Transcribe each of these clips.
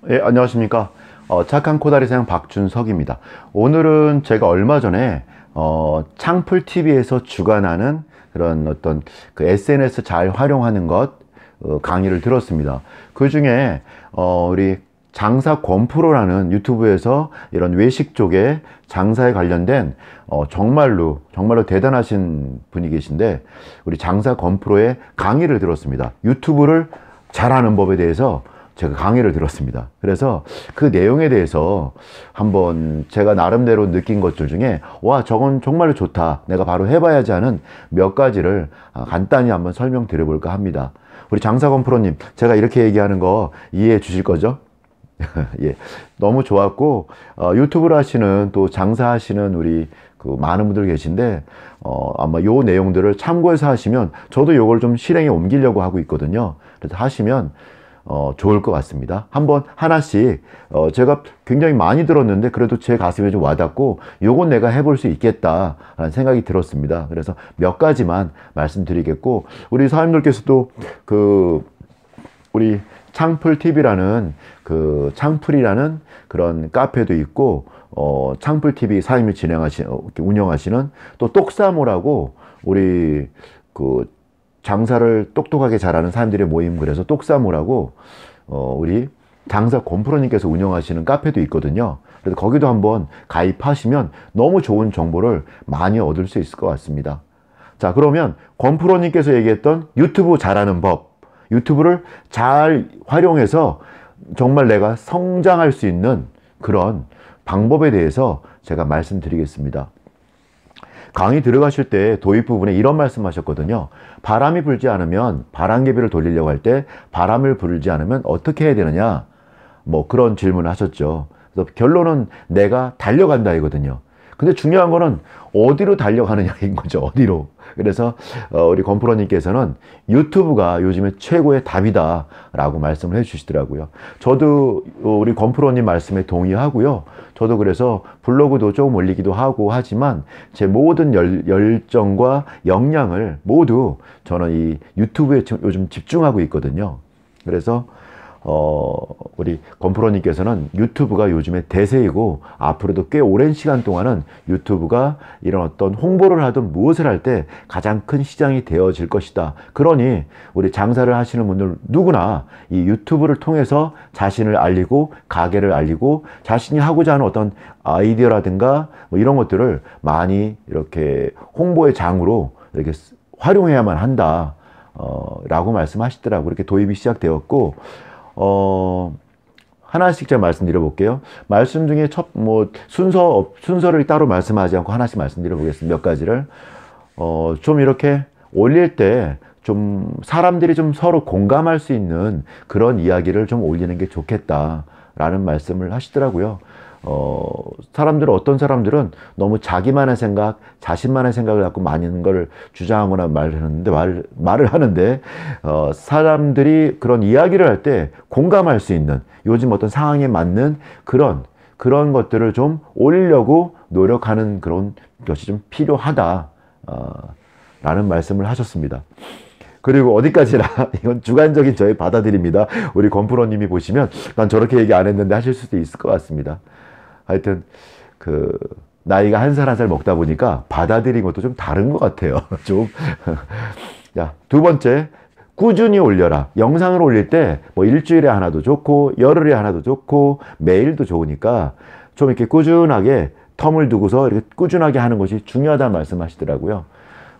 예, 안녕하십니까. 착한 코다리생 박준석입니다. 오늘은 제가 얼마 전에 창풀TV에서 주관하는 그런 어떤 그 SNS 잘 활용하는 것 강의를 들었습니다. 그 중에 우리 장사 권프로라는 유튜브에서 이런 외식 쪽에 장사에 관련된 정말로 대단하신 분이 계신데, 우리 장사 권프로의 강의를 들었습니다. 유튜브를 잘하는 법에 대해서 제가 강의를 들었습니다. 그래서 그 내용에 대해서 한번 제가 나름대로 느낀 것들 중에 와, 저건 정말로 좋다, 내가 바로 해봐야지 하는 몇 가지를 간단히 한번 설명드려볼까 합니다. 우리 장사건 프로님, 제가 이렇게 얘기하는 거 이해해 주실 거죠? 예, 너무 좋았고, 유튜브를 하시는, 또 장사하시는 우리 그 많은 분들 계신데, 아마 요 내용들을 참고해서 하시면, 저도 요걸 좀 실행에 옮기려고 하고 있거든요. 그래서 하시면 좋을 것 같습니다. 한번 하나씩, 제가 굉장히 많이 들었는데 그래도 제 가슴에 좀 와닿고 요건 내가 해볼 수 있겠다 라는 생각이 들었습니다. 그래서 몇 가지만 말씀드리겠고, 우리 사장님들께서도 우리 창풀TV라는 창풀이라는 그런 카페도 있고, 창풀TV 사장님이 운영하시는 또 똑사모라고, 우리 장사를 똑똑하게 잘하는 사람들의 모임, 그래서 똑사모라고 우리 장사 권프로님께서 운영하시는 카페도 있거든요. 그래서 거기도 한번 가입하시면 너무 좋은 정보를 많이 얻을 수 있을 것 같습니다. 자, 그러면 권프로님께서 얘기했던 유튜브 잘하는 법, 유튜브를 잘 활용해서 정말 내가 성장할 수 있는 그런 방법에 대해서 제가 말씀드리겠습니다. 강의 들어가실 때 도입 부분에 이런 말씀 하셨거든요. 바람이 불지 않으면, 바람개비를 돌리려고 할 때 바람을 불지 않으면 어떻게 해야 되느냐, 뭐 그런 질문을 하셨죠. 그래서 결론은 내가 달려간다 이거든요. 근데 중요한 거는 어디로 달려가느냐인 거죠. 어디로. 그래서 우리 권프로님께서는 유튜브가 요즘에 최고의 답이다 라고 말씀을 해 주시더라고요. 저도 우리 권프로님 말씀에 동의하고요. 저도 그래서 블로그도 조금 올리기도 하고 하지만 제 모든 열정과 역량을 모두 저는 이 유튜브에 요즘 집중하고 있거든요. 그래서 우리 권프로님께서는 유튜브가 요즘에 대세이고, 앞으로도 꽤 오랜 시간 동안은 유튜브가 이런 어떤 홍보를 하든 무엇을 할 때 가장 큰 시장이 되어질 것이다. 그러니 우리 장사를 하시는 분들 누구나 이 유튜브를 통해서 자신을 알리고, 가게를 알리고, 자신이 하고자 하는 어떤 아이디어라든가 뭐 이런 것들을 많이 이렇게 홍보의 장으로 이렇게 활용해야만 한다 라고 말씀하시더라고요. 이렇게 도입이 시작되었고, 하나씩 제가 말씀드려 볼게요. 말씀 중에 순서를 따로 말씀하지 않고 하나씩 말씀드려 보겠습니다. 몇 가지를. 좀 이렇게 올릴 때 좀 사람들이 좀 서로 공감할 수 있는 그런 이야기를 좀 올리는 게 좋겠다라는 말씀을 하시더라고요. 어떤 사람들은 너무 자기만의 생각, 자신만의 생각을 갖고 많은 걸 주장하거나 말을 하는데, 사람들이 그런 이야기를 할 때 공감할 수 있는, 요즘 어떤 상황에 맞는 그런 것들을 좀 올리려고 노력하는 그런 것이 좀 필요하다 라는 말씀을 하셨습니다. 그리고 어디까지나 이건 주관적인 저의 받아들입니다. 우리 권프로님이 보시면 난 저렇게 얘기 안 했는데 하실 수도 있을 것 같습니다. 하여튼 나이가 한 살 한 살 먹다 보니까 받아들인 것도 좀 다른 것 같아요. 좀. 자, 두 번째, 꾸준히 올려라. 영상을 올릴 때 뭐 일주일에 하나도 좋고 열흘에 하나도 좋고 매일도 좋으니까 좀 이렇게 꾸준하게 텀을 두고서 이렇게 꾸준하게 하는 것이 중요하다는 말씀하시더라고요.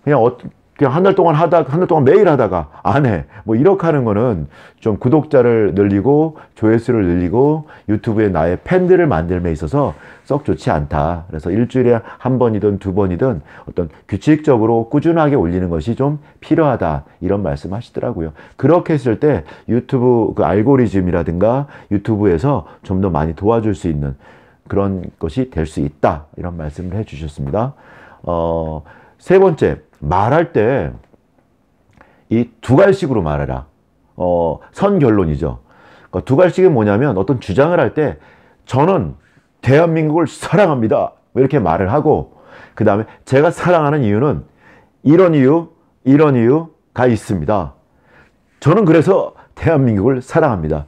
그냥 한 달 동안 매일 하다가 안 해, 뭐 이렇게 하는 거는 좀 구독자를 늘리고 조회수를 늘리고 유튜브에 나의 팬들을 만들면 있어서 썩 좋지 않다. 그래서 일주일에 한 번이든 두 번이든 어떤 규칙적으로 꾸준하게 올리는 것이 좀 필요하다, 이런 말씀 하시더라고요. 그렇게 했을 때 유튜브 알고리즘이라든가 유튜브에서 좀 더 많이 도와줄 수 있는 그런 것이 될 수 있다, 이런 말씀을 해 주셨습니다. 세 번째, 말할 때 이 두 갈식으로 말해라. 선결론이죠. 그러니까 두 갈식이 뭐냐면, 어떤 주장을 할 때 저는 대한민국을 사랑합니다, 이렇게 말을 하고, 그 다음에 제가 사랑하는 이유는 이런 이유가 있습니다. 저는 그래서 대한민국을 사랑합니다.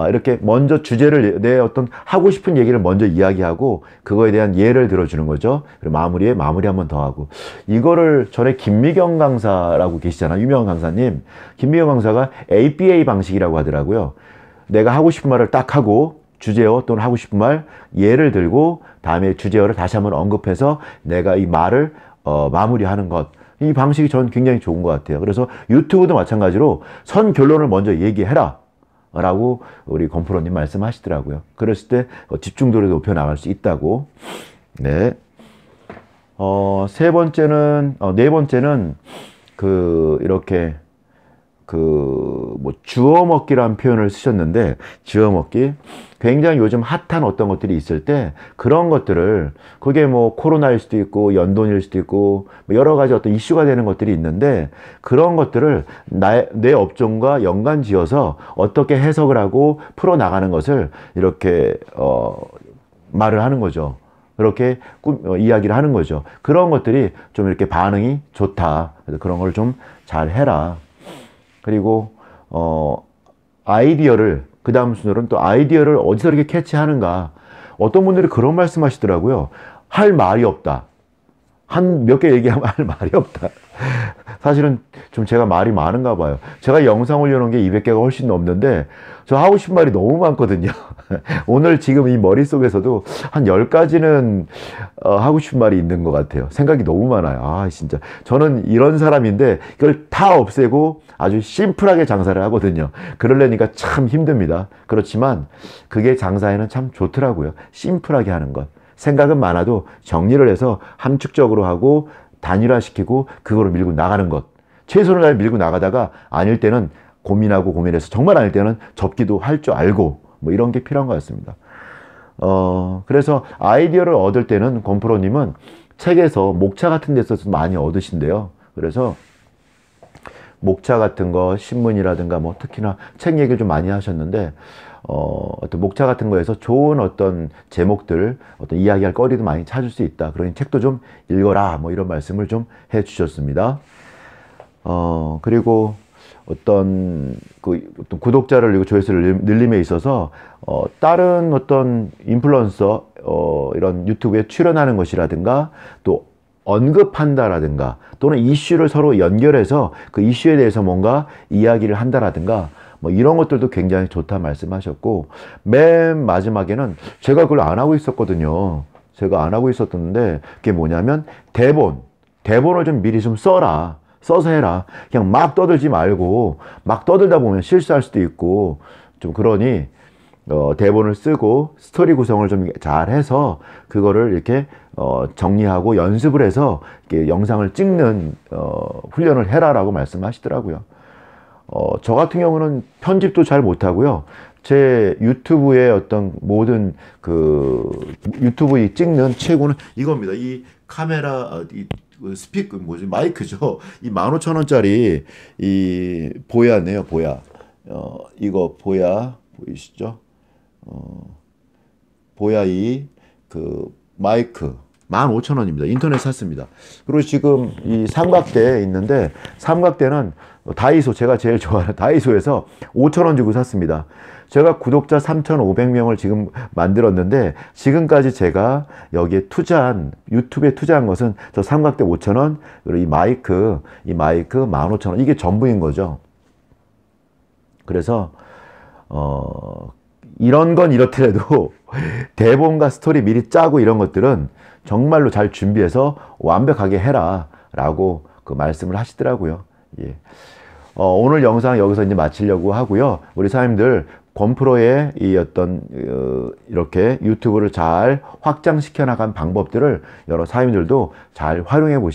이렇게 먼저 주제를, 내 어떤 하고 싶은 얘기를 먼저 이야기하고 그거에 대한 예를 들어주는 거죠. 그리고 마무리 한 번 더 하고. 이거를 전에 김미경 강사라고 계시잖아요. 유명한 강사님. 김미경 강사가 ABA 방식이라고 하더라고요. 내가 하고 싶은 말을 딱 하고 주제어 또는 하고 싶은 말 예를 들고 다음에 주제어를 다시 한번 언급해서 내가 이 말을 마무리하는 것. 이 방식이 전 굉장히 좋은 것 같아요. 그래서 유튜브도 마찬가지로 선 결론을 먼저 얘기해라 라고 우리 건프로님 말씀하시더라고요. 그랬을 때 집중도를 높여 나갈 수 있다고. 네. 네 번째는 이렇게 주워 먹기라는 표현을 쓰셨는데, 주워 먹기. 굉장히 요즘 핫한 어떤 것들이 있을 때, 그런 것들을, 그게 코로나일 수도 있고, 연돈일 수도 있고, 여러 가지 어떤 이슈가 되는 것들이 있는데, 그런 것들을 내 업종과 연관 지어서 어떻게 해석을 하고 풀어나가는 것을 이렇게, 말을 하는 거죠. 그렇게 이야기를 하는 거죠. 그런 것들이 좀 이렇게 반응이 좋다. 그래서 그런 걸 좀 잘 해라. 그리고 아이디어를, 그 다음 순서는 또 아이디어를 어디서 이렇게 캐치하는가. 어떤 분들이 그런 말씀 하시더라고요. 할 말이 없다. 한 몇 개 얘기하면 할 말이 없다. 사실은 좀 제가 말이 많은가 봐요. 제가 영상 올려놓은 게 200개가 훨씬 넘는데 저 하고 싶은 말이 너무 많거든요. 오늘 지금 이 머릿속에서도 한 10가지는 하고 싶은 말이 있는 것 같아요. 생각이 너무 많아요. 진짜 저는 이런 사람인데 이걸 다 없애고 아주 심플하게 장사를 하거든요. 그러려니까 참 힘듭니다. 그렇지만 그게 장사에는 참 좋더라고요. 심플하게 하는 것. 생각은 많아도 정리를 해서 함축적으로 하고 단일화시키고 그거를 밀고 나가는 것. 최선을 다해 밀고 나가다가 아닐 때는 고민하고 고민해서 정말 아닐 때는 접기도 할 줄 알고 이런 게 필요한 것 같습니다. 그래서 아이디어를 얻을 때는 건프로님은 책에서 목차 같은 데서 많이 얻으신대요. 그래서 목차 같은 거, 신문이라든가 특히나 책 얘기를 좀 많이 하셨는데 어떤 목차 같은 거에서 좋은 어떤 제목들, 어떤 이야기할 거리도 많이 찾을 수 있다. 그러니 책도 좀 읽어라. 이런 말씀을 좀 해 주셨습니다. 그리고 어떤 구독자를 늘리고 조회수를 늘림에 있어서 다른 어떤 인플루언서 이런 유튜브에 출연하는 것이라든가 또 언급한다라든가 또는 이슈를 서로 연결해서 그 이슈에 대해서 뭔가 이야기를 한다라든가 이런 것들도 굉장히 좋다 말씀하셨고, 맨 마지막에는 제가 그걸 안 하고 있었거든요. 제가 안 하고 있었는데 그게 뭐냐면 대본을 좀 미리 좀 써라. 써서 해라. 그냥 막 떠들지 말고 막 떠들다 보면 실수할 수도 있고 좀 그러니 대본을 쓰고 스토리 구성을 좀 잘 해서 그거를 이렇게 정리하고 연습을 해서 이렇게 영상을 찍는 훈련을 해라라고 말씀하시더라고요. 저 같은 경우는 편집도 잘 못하고요. 제 유튜브의 어떤 모든 유튜브에 찍는 최고는 이겁니다. 이 카메라, 스피커, 마이크죠. 이 15,000원짜리 이 보야네요, 보야. 이거 보야, 보이시죠? 보야 마이크. 15,000원입니다. 인터넷 샀습니다. 그리고 지금 이 삼각대에 있는데, 삼각대는 다이소, 제가 제일 좋아하는 다이소에서 5,000원 주고 샀습니다. 제가 구독자 3,500명을 지금 만들었는데, 지금까지 제가 여기에 유튜브에 투자한 것은 저 삼각대 5,000원, 그리고 이 마이크 15,000원. 이게 전부인 거죠. 그래서, 이런 건 이렇더라도 대본과 스토리 미리 짜고 이런 것들은 정말로 잘 준비해서 완벽하게 해라 라고 말씀을 하시더라고요. 예. 오늘 영상 여기서 이제 마치려고 하고요. 우리 사장님들 건프로의 이 이렇게 유튜브를 잘 확장시켜 나간 방법들을 여러 사장님들도 잘 활용해 보시기